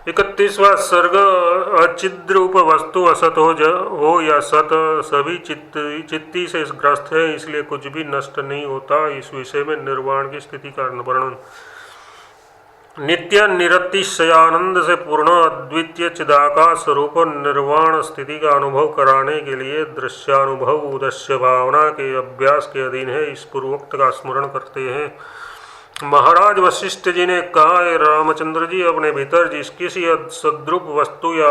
31वां सर्ग। अचिद्रूप वस्तु असत हो या सत, सभी चित्ती से ग्रस्त है, इसलिए कुछ भी नष्ट नहीं होता। इस विषय में निर्वाण की स्थिति का वर्णन। नित्य निरतिशयानंद से पूर्ण अद्वितीय चिदाकाश स्वरूप निर्वाण स्थिति का अनुभव कराने के लिए दृश्यानुभव उद्देश्य भावना के अभ्यास के अधीन है। इस पूर्वोक्त का स्मरण करते हैं। महाराज वशिष्ठ जी ने कहा, रामचंद्र जी, अपने भीतर जिस किसी सद्रूप वस्तु या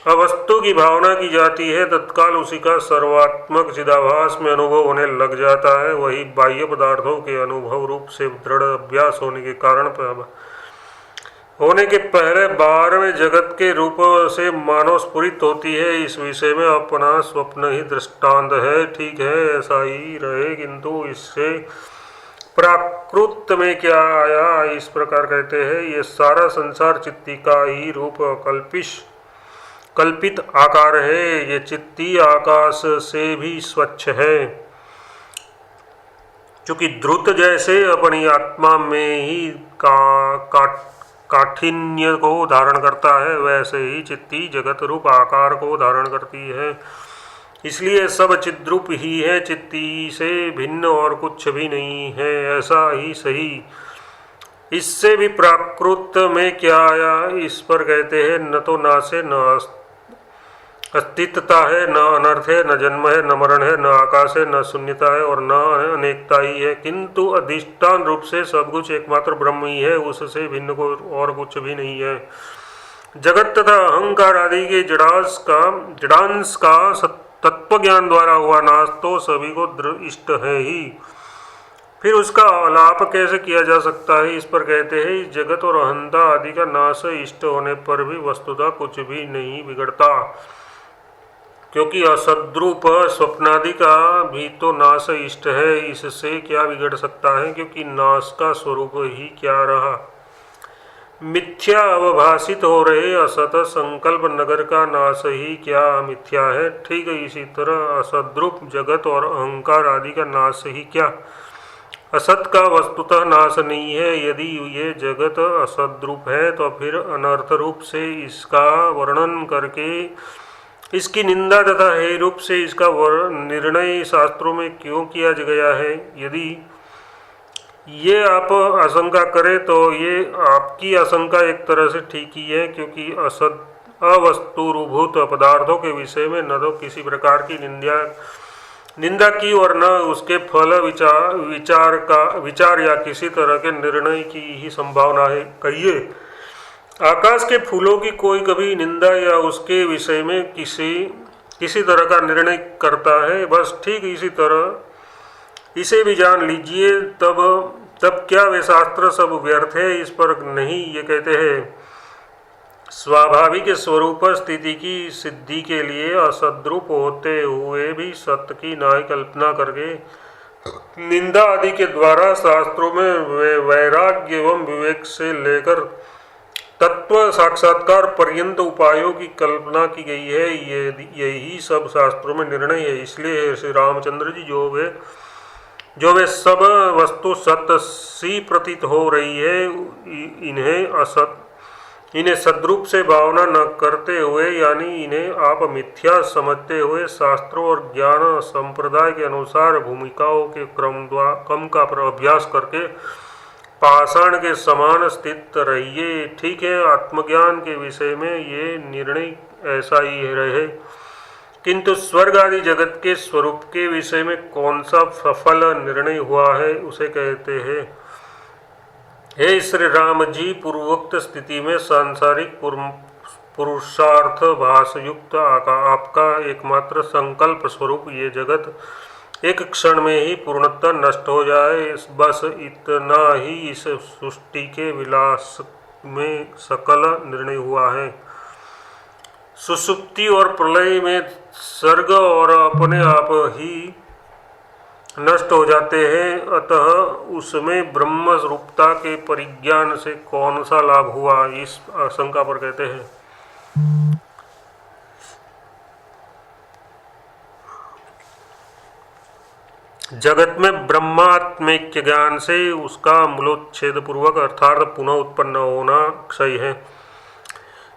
अवस्तु की भावना की जाती है, तत्काल उसी का सर्वात्मक चिदाभास में अनुभव होने लग जाता है। वही बाह्य पदार्थों के अनुभव रूप से दृढ़ अभ्यास होने के कारण होने के पहले 12वें जगत के रूप से मानव स्फुरित होती है। इस विषय में अपना स्वप्न ही दृष्टांत है। ठीक है, ऐसा ही रहे, किंतु इससे प्राकृत में क्या आया? इस प्रकार कहते हैं, ये सारा संसार चित्ती का ही रूप कल्पित आकार है। ये चित्ती आकाश से भी स्वच्छ है, क्योंकि द्रुत जैसे अपनी आत्मा में ही काठिन्य को धारण करता है, वैसे ही चित्ती जगत रूप आकार को धारण करती है। इसलिए सब चिद्रूप ही है, चित्ती से भिन्न और कुछ भी नहीं है। ऐसा ही सही। इससे भी प्राकृत में क्या आया? इस पर कहते हैं, न तो नाश है, न अस्तित्वता है, न अनर्थ है, न जन्म है, न मरण है, न आकाश है, न शून्यता है और न अनेकता ही है, किंतु अधिष्ठान रूप से सब कुछ एकमात्र ब्रह्म ही है, उससे भिन्न को और कुछ भी नहीं है। जगत तथा अहंकार आदि के जड़ांश का तत्व ज्ञान द्वारा हुआ नाश तो सभी को इष्ट है ही, फिर उसका अलाप कैसे किया जा सकता है? इस पर कहते हैं, इस जगत और अहंता आदि का नाश इष्ट होने पर भी वस्तुतः कुछ भी नहीं बिगड़ता, क्योंकि असद्रूप स्वप्नादि का भी तो नाश इष्ट है। इससे क्या बिगड़ सकता है? क्योंकि नाश का स्वरूप ही क्या रहा? मिथ्या अवभाषित हो रहे असत संकल्प नगर का नाश ही क्या मिथ्या है? ठीक इसी तरह असद्रूप जगत और अहंकार आदि का नाश ही क्या असत का वस्तुतः नाश नहीं है? यदि ये जगत असद्रूप है तो फिर अनर्थ रूप से इसका वर्णन करके इसकी निंदा तथा हे रूप से इसका निर्णय शास्त्रों में क्यों किया गया है? यदि ये आप आशंका करें तो ये आपकी आशंका एक तरह से ठीक ही है, क्योंकि अवस्तुभूत पदार्थों के विषय में न तो किसी प्रकार की निंदा की और न उसके फल विचार या किसी तरह के निर्णय की ही संभावना है। कहिए, आकाश के फूलों की कोई कभी निंदा या उसके विषय में किसी तरह का निर्णय करता है? बस ठीक इसी तरह इसे भी जान लीजिए, तब क्या वे शास्त्र सब व्यर्थ है? इस पर नहीं, ये कहते हैं, स्वाभाविक स्वरूप स्थिति की सिद्धि के लिए असद्रूप होते हुए भी सत्य की न्याय कल्पना करके निंदा आदि के द्वारा शास्त्रों में वैराग्य एवं विवेक से लेकर तत्व साक्षात्कार पर्यंत उपायों की कल्पना की गई है। यही सब शास्त्रों में निर्णय है। इसलिए श्री रामचंद्र जी, जो वे सब वस्तु सत्य सी प्रतीत हो रही है, इन्हें सद्रूप से भावना न करते हुए, यानी इन्हें आप मिथ्या समझते हुए, शास्त्रों और ज्ञान संप्रदाय के अनुसार भूमिकाओं के क्रम का अभ्यास करके पाषाण के समान स्थित रहिए। ठीक है, आत्मज्ञान के विषय में ये निर्णय ऐसा ही रहे, किंतु स्वर्ग आदि जगत के स्वरूप के विषय में कौन सा सफल निर्णय हुआ है, उसे कहते हैं। हे श्री राम जी, पूर्वोक्त स्थिति में सांसारिक पुरुषार्थ भाषयुक्त आपका एकमात्र संकल्प स्वरूप ये जगत एक क्षण में ही पूर्णतः नष्ट हो जाए, बस इतना ही इस सृष्टि के विलास में सकल निर्णय हुआ है। सुषुप्ति और प्रलय में सर्ग और अपने आप ही नष्ट हो जाते हैं, अतः उसमें ब्रह्म रूपता के परिज्ञान से कौन सा लाभ हुआ? इस आशंका पर कहते हैं, जगत में ब्रह्मात्मिक ज्ञान से उसका मूलोच्छेद पूर्वक अर्थात पुनः उत्पन्न होना क्षय है।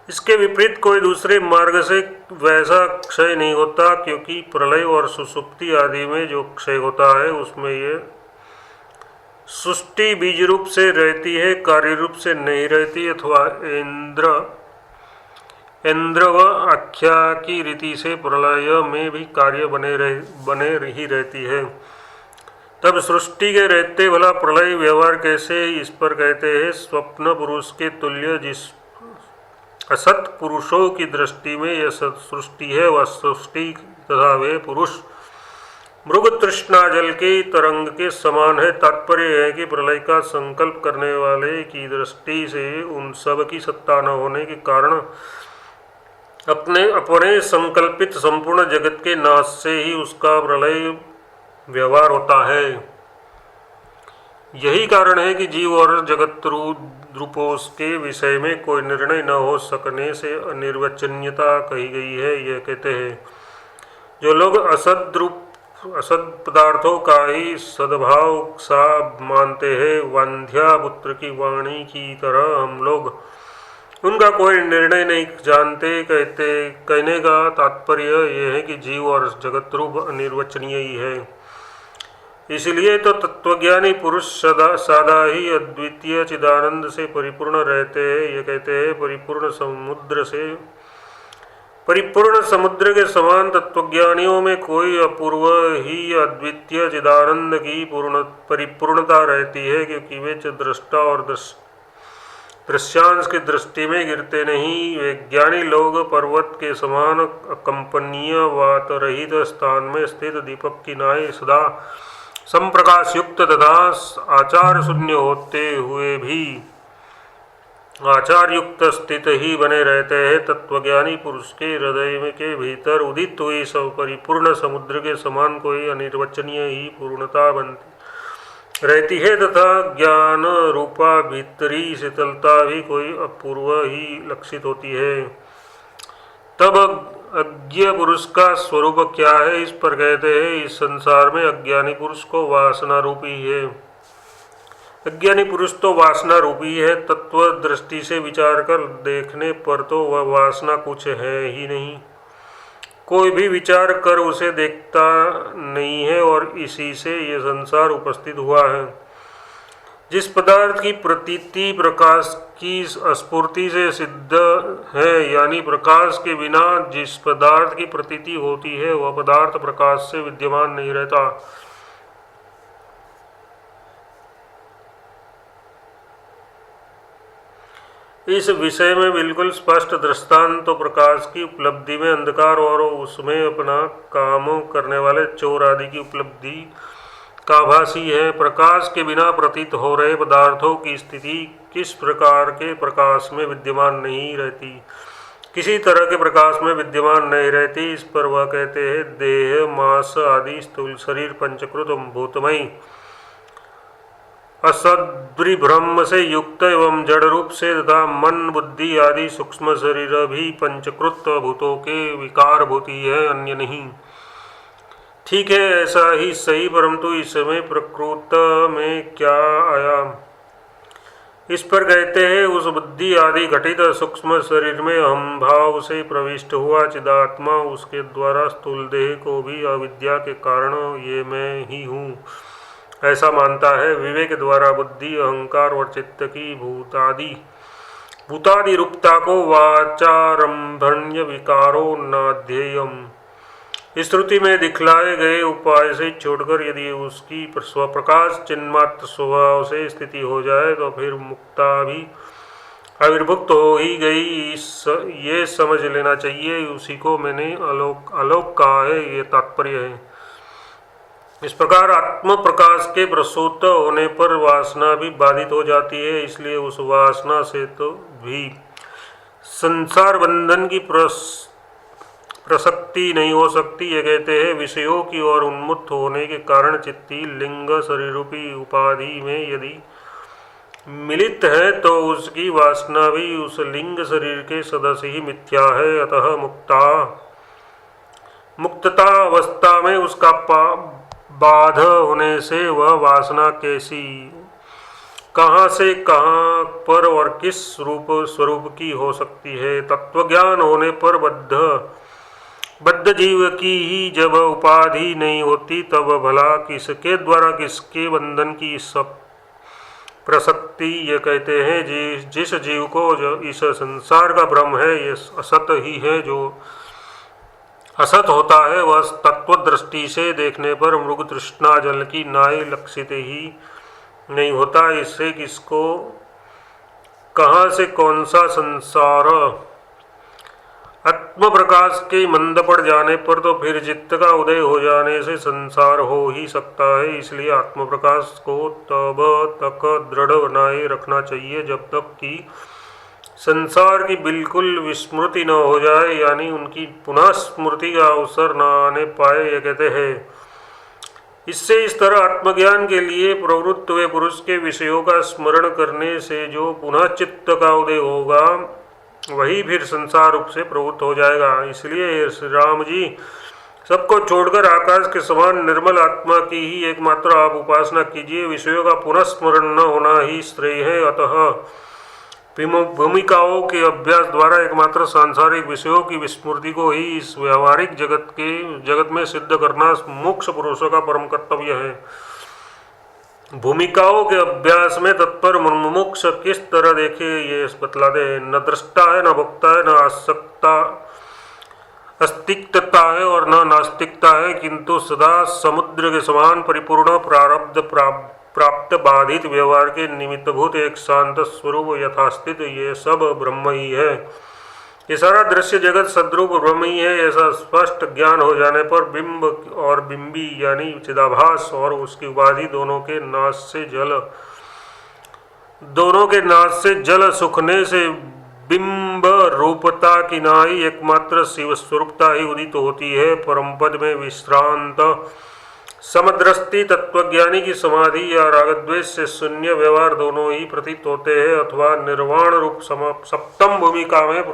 इसके विपरीत कोई दूसरे मार्ग से वैसा क्षय नहीं होता, क्योंकि प्रलय और सुसुप्ति आदि में जो क्षय होता है उसमें ये सृष्टि बीज रूप से रहती है, कार्य रूप से नहीं रहती, अथवा इंद्र व आख्या की रीति से प्रलय में भी कार्य बने ही रहती है। तब सृष्टि के रहते भला प्रलय व्यवहार कैसे, इस पर कहते हैं स्वप्न पुरुष के तुल्य जिस असत पुरुषों की दृष्टि में यह सृष्टि है, वह सृष्टि तथा वे पुरुष मृग तृष्णा जल के तरंग के समान है। तात्पर्य है कि प्रलय का संकल्प करने वाले की दृष्टि से उन सब की सत्ता न होने के कारण अपने संकल्पित संपूर्ण जगत के नाश से ही उसका प्रलय व्यवहार होता है। यही कारण है कि जीव और जगत रूपों के विषय में कोई निर्णय न हो सकने से अनिर्वचनीयता कही गई है। यह कहते हैं जो लोग असद पदार्थों का ही सद्भाव सा मानते हैं, वांध्या पुत्र की वाणी की तरह हम लोग उनका कोई निर्णय नहीं जानते। कहने का तात्पर्य यह है कि जीव और जगत रूप अनिर्वचनीय ही है। इसलिए तो तत्वज्ञानी पुरुष सादा ही अद्वितीय चिदानंद से परिपूर्ण रहते हैं। ये कहते हैं परिपूर्ण समुद्र के समान तत्वज्ञानियों में कोई अपूर्व ही अद्वितीय चिदानंद की परिपूर्णता रहती है, क्योंकि वे दृष्टा और दृश्यांश की दृष्टि में गिरते नहीं। वैज्ञानिक लोग पर्वत के समान अकंपनीय वात रहित स्थान में स्थित दीपक की नाई सदा संप्रकाश युक्त तथा आचार शून्य होते हुए भी आचार युक्त स्थित ही बने रहते हैं। तत्वज्ञानी पुरुष के हृदय में के भीतर उदित हुई परिपूर्ण समुद्र के समान कोई अनिर्वचनीय ही पूर्णता बनती रहती है, तथा ज्ञान रूपा भीतरी शीतलता भी कोई अपूर्व ही लक्षित होती है। तब अज्ञ पुरुष का स्वरूप क्या है, इस पर कहते हैं इस संसार में अज्ञानी पुरुष को वासना रूपी है। अज्ञानी पुरुष तो वासना रूपी है। तत्व दृष्टि से विचार कर देखने पर तो वह वासना कुछ है ही नहीं, कोई भी विचार कर उसे देखता नहीं है, और इसी से यह संसार उपस्थित हुआ है। जिस पदार्थ की प्रतीति प्रकाश की स्फूर्ति से सिद्ध है, यानी प्रकाश के बिना जिस पदार्थ की प्रतीति होती है वह पदार्थ प्रकाश से विद्यमान नहीं रहता। इस विषय में बिल्कुल स्पष्ट दृष्टांत तो प्रकाश की उपलब्धि में अंधकार और उसमें अपना काम करने वाले चोर आदि की उपलब्धि का आभासी है। प्रकाश के बिना प्रतीत हो रहे पदार्थों की स्थिति किस प्रकार के प्रकाश में विद्यमान नहीं रहती, किसी तरह के प्रकाश में विद्यमान नहीं रहती। इस पर वह कहते हैं देह मांस आदि स्थूल शरीर पंचकृत भूतमयी असद्विभ्रम से युक्त एवं जड़ रूप से तथा मन बुद्धि आदि सूक्ष्म शरीर भी पंचकृत भूतों के विकार भूति है, अन्य नहीं। ठीक है, ऐसा ही सही, परंतु इस समय प्रकृत में क्या आया, इस पर कहते हैं उस बुद्धि आदि घटित सूक्ष्म शरीर में हम भाव से प्रविष्ट हुआ चिदात्मा उसके द्वारा स्थूल देह को भी अविद्या के कारण ये मैं ही हूँ ऐसा मानता है। विवेक द्वारा बुद्धि अहंकार और चित्त की भूतादि रूपता को वाचारंभण्य विकारो नाध्येयम श्रुति में दिखलाए गए उपाय से छोड़कर यदि उसकी स्वप्रकाश चिन्मात्र स्वभाव से स्थिति हो जाए तो फिर मुक्ता भी आविर्भुक्त हो ही गई, ये समझ लेना चाहिए। उसी को मैंने आलोक कहा है, ये तात्पर्य है। इस प्रकार आत्म प्रकाश के प्रसूत होने पर वासना भी बाधित हो जाती है, इसलिए उस वासना से तो भी संसार बंधन की प्रसक्ति नहीं हो सकती। ये कहते हैं विषयों की ओर उन्मुक्त होने के कारण चित्ती लिंग शरीर रूपी उपाधि में यदि मिलित है तो उसकी वासना भी उस लिंग शरीर के सदस्य ही मिथ्या है। अतः मुक्तता अवस्था में उसका बाध होने से वह वासना कैसी कहाँ से कहाँ पर और किस रूप स्वरूप की हो सकती है। तत्वज्ञान होने पर बद्ध जीव की ही जब उपाधि नहीं होती, तब भला किसके द्वारा किसके बंधन की सब प्रसक्ति ये कहते हैं। जिस जीव को जो इस संसार का भ्रम है, ये असत ही है। जो असत होता है वह तत्व दृष्टि से देखने पर मृग तृष्णा जल की नाई लक्षित ही नहीं होता। इससे किसको कहाँ से कौन सा संसार। आत्म प्रकाश के मंद पड़ जाने पर तो फिर चित्त का उदय हो जाने से संसार हो ही सकता है। इसलिए आत्म प्रकाश को तब तक दृढ़ बनाए रखना चाहिए जब तक कि संसार की बिल्कुल विस्मृति न हो जाए, यानी उनकी पुनः स्मृति का अवसर न आने पाए, ये कहते हैं। इससे इस तरह आत्मज्ञान के लिए प्रवृत्त हुए पुरुष के विषयों का स्मरण करने से जो पुनः चित्त का उदय होगा, वही फिर संसार रूप से प्रवृत्त हो जाएगा। इसलिए श्री राम जी, सबको छोड़कर आकाश के समान निर्मल आत्मा की ही एकमात्र आप उपासना कीजिए। विषयों का पुनः स्मरण न होना ही श्रेय है। अतः भूमिकाओं के अभ्यास द्वारा एकमात्र सांसारिक विषयों की विस्मृति को ही इस व्यावहारिक जगत में सिद्ध करना मोक्ष पुरुषों का परम कर्तव्य है। भूमिकाओं के अभ्यास में तत्पर मुमुक्ष किस तरह देखे ये बतलाते हैं। न दृष्टा है, न भोक्ता है, न आसक्ता अस्तित्वता है और न नास्तिकता है, किंतु सदा समुद्र के समान परिपूर्ण प्रारब्ध प्राप्त बाधित व्यवहार के निमित्तभूत एक शांत स्वरूप यथास्थित, ये सब ब्रह्म ही है। ये सारा दृश्य जगत सद्रूप ब्रह्म ही है। ऐसा स्पष्ट ज्ञान हो जाने पर बिंब और बिंबी यानी चिदाभास और उसकी उपाधि दोनों के नाश से जल सुखने से बिंब रूपता की नाई एकमात्र शिव स्वरूपता ही उदित होती है। परम पद में विश्रांत समदृष्टि तत्वज्ञानी की समाधि या रागद्वेष से शून्य व्यवहार दोनों ही प्रतीत होते हैं, अथवा निर्वाण रूप सप्तम भूमिका में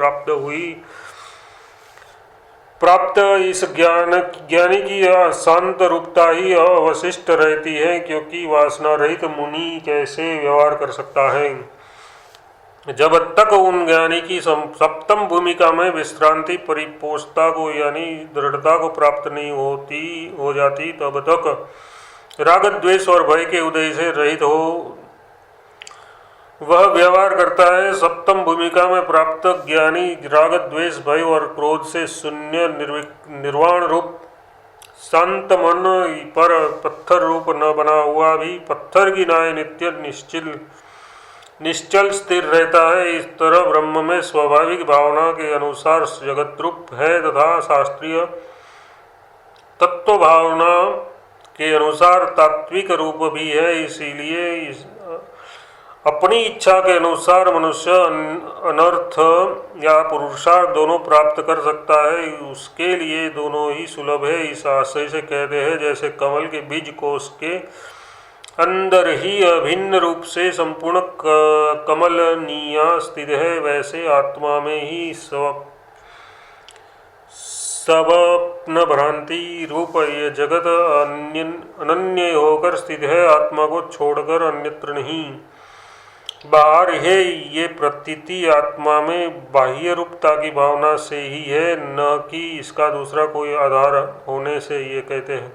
प्राप्त इस ज्ञानी की शांत रूपता ही अवशिष्ट रहती है, क्योंकि वासना रहित मुनि कैसे व्यवहार कर सकता है। जब तक उन ज्ञानी की सप्तम भूमिका में विश्रांति परिपोषता को यानी दृढ़ता को प्राप्त नहीं हो जाती, तब तक राग द्वेष और भय के उदय से रहित हो वह व्यवहार करता है। सप्तम भूमिका में प्राप्त ज्ञानी राग द्वेष भय और क्रोध से शून्य निर्वाण रूप शांत मन पर पत्थर रूप न बना हुआ भी पत्थर की नाय नित्य निश्चल स्थिर रहता है। इस तरह ब्रह्म में स्वाभाविक भावना के अनुसार जगत रूप है तथा शास्त्रीय तत्व भावना के अनुसार तात्विक रूप भी है। इसीलिए अपनी इच्छा के अनुसार मनुष्य अनर्थ या पुरुषार्थ दोनों प्राप्त कर सकता है। उसके लिए दोनों ही सुलभ है। इस आशय से कहते हैं, जैसे कमल के बीज कोश के अंदर ही अभिन्न रूप से संपूर्ण कमलनीय स्थित है, वैसे आत्मा में ही स्वप्न भ्रांति रूप ये जगत अनन्य होकर स्थित है। आत्मा को छोड़कर अन्यत्र नहीं, बाहर है। ये प्रतीति आत्मा में बाह्य रूपता की भावना से ही है, न कि इसका दूसरा कोई आधार होने से। ये कहते हैं,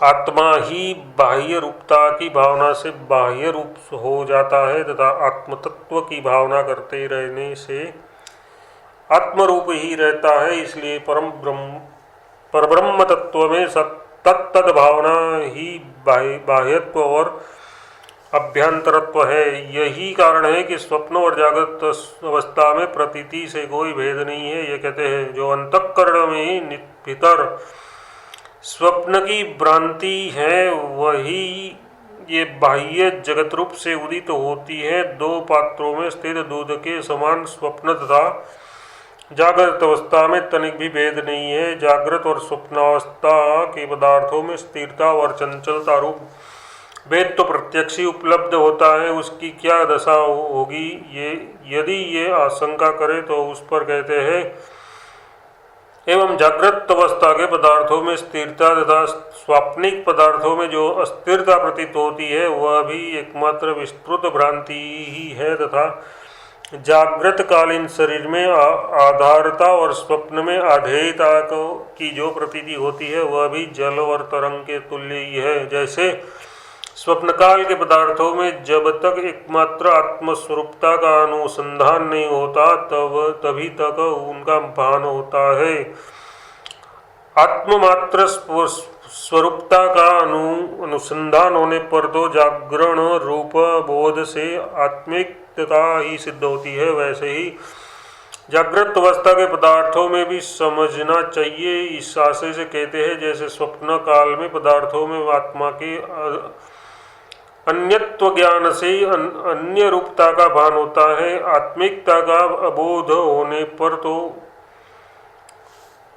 आत्मा ही बाह्य रूपता की भावना से बाह्य रूप हो जाता है तथा आत्म तत्व की भावना करते रहने से आत्मरूप ही रहता है। इसलिए परब्रह्म तत्व में तत्त भावना ही बाह्यत्व और अभ्यंतरत्व है। यही कारण है कि स्वप्न और जागृत अवस्था में प्रतीति से कोई भेद नहीं है। ये कहते हैं, जो अंतःकरण में ही भीतर स्वप्न की भ्रांति है, वही ये बाह्य जगत रूप से उदित होती है। दो पात्रों में स्थित दूध के समान स्वप्न तथा जागृत अवस्था में तनिक भी भेद नहीं है। जागृत और स्वप्नावस्था के पदार्थों में स्थिरता और चंचलता रूप भेद तो प्रत्यक्ष ही उपलब्ध होता है। उसकी क्या दशा होगी, ये यदि ये आशंका करे तो उस पर कहते हैं, एवं जागृत अवस्था के पदार्थों में स्थिरता तथा स्वाप्निक पदार्थों में जो अस्थिरता प्रतीत होती है वह भी एकमात्र विस्तृत भ्रांति ही है तथा जागृत कालीन शरीर में आधारता और स्वप्न में आधेयता की जो प्रतीति होती है वह भी जल और तरंग के तुल्य ही है। जैसे स्वप्न काल के पदार्थों में जब तक एकमात्र आत्मस्वरूपता का अनुसंधान नहीं होता तभी तक उनका भान होता है। आत्ममात्र स्वरूपता का अनुसंधान होने पर तो जागरण रूप बोध से आत्मिकता ही सिद्ध होती है। वैसे ही जागृत अवस्था के पदार्थों में भी समझना चाहिए। इस आशय से कहते हैं जैसे स्वप्न काल में पदार्थों में आत्मा के अन्यत्व ज्ञान से अन्य रूपता का भान होता है, आत्मिकता का अबोध होने पर तो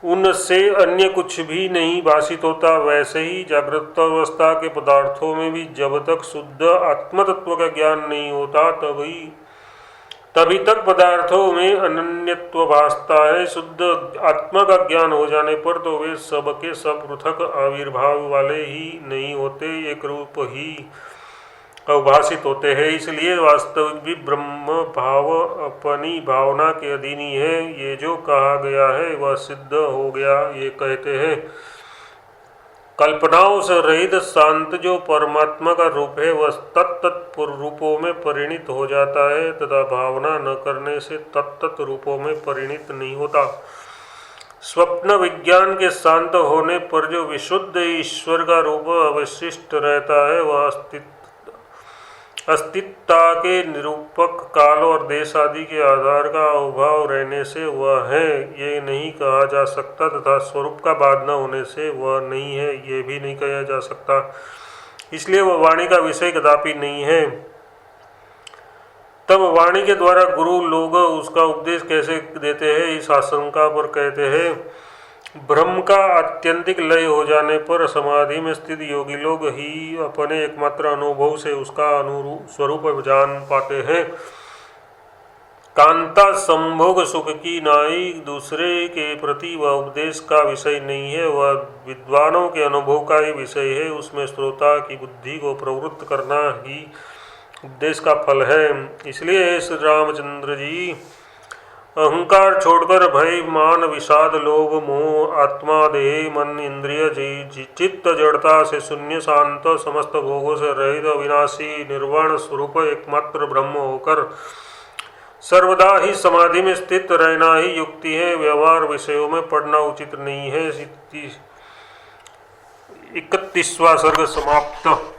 उनसे अन्य कुछ भी नहीं भाषित होता। वैसे ही जागृत अवस्था के पदार्थों में भी जब तक शुद्ध आत्मतत्व का ज्ञान नहीं होता तभी तक पदार्थों में अनन्यत्व भासता है। शुद्ध आत्मा का ज्ञान हो जाने पर तो वे सब के सब पृथक आविर्भाव वाले ही नहीं होते, एक रूप ही अवभाषित होते हैं। इसलिए वास्तविक भी ब्रह्म भाव अपनी भावना के अधीन ही है। ये जो कहा गया है वह सिद्ध हो गया। ये कहते हैं कल्पनाओं से रहित शांत जो परमात्मा का रूप है वह तत्त रूपों में परिणित हो जाता है तथा भावना न करने से तत्त रूपों में परिणित नहीं होता। स्वप्न विज्ञान के शांत होने पर जो विशुद्ध ईश्वर का रूप अवशिष्ट रहता है वह अस्तित्वता के निरूपक काल और देश आदि के आधार का अभाव रहने से वह है ये नहीं कहा जा सकता तथा स्वरूप का बाध न होने से वह नहीं है ये भी नहीं कहा जा सकता। इसलिए वह वाणी का विषय कदापि नहीं है। तब वाणी के द्वारा गुरु लोग उसका उपदेश कैसे देते हैं, इस आशंका पर कहते हैं ब्रह्म का आत्यंतिक लय हो जाने पर समाधि में स्थित योगी लोग ही अपने एकमात्र अनुभव से उसका स्वरूप जान पाते हैं। कांता संभोग सुख की नाई दूसरे के प्रति वह उपदेश का विषय नहीं है, वह विद्वानों के अनुभव का ही विषय है। उसमें श्रोता की बुद्धि को प्रवृत्त करना ही उपदेश का फल है। इसलिए श्री रामचंद्र जी अहंकार छोड़कर भय मान विषाद लोभ मोह आत्मा देह मन इंद्रिय चित्त जड़ता से शून्य शांत समस्त भोगों से रहित अविनाशी निर्वाण स्वरूप एकमात्र ब्रह्म होकर सर्वदा ही समाधि में स्थित रहना ही युक्ति है। व्यवहार विषयों में पढ़ना उचित नहीं है। 31वां सर्ग समाप्त।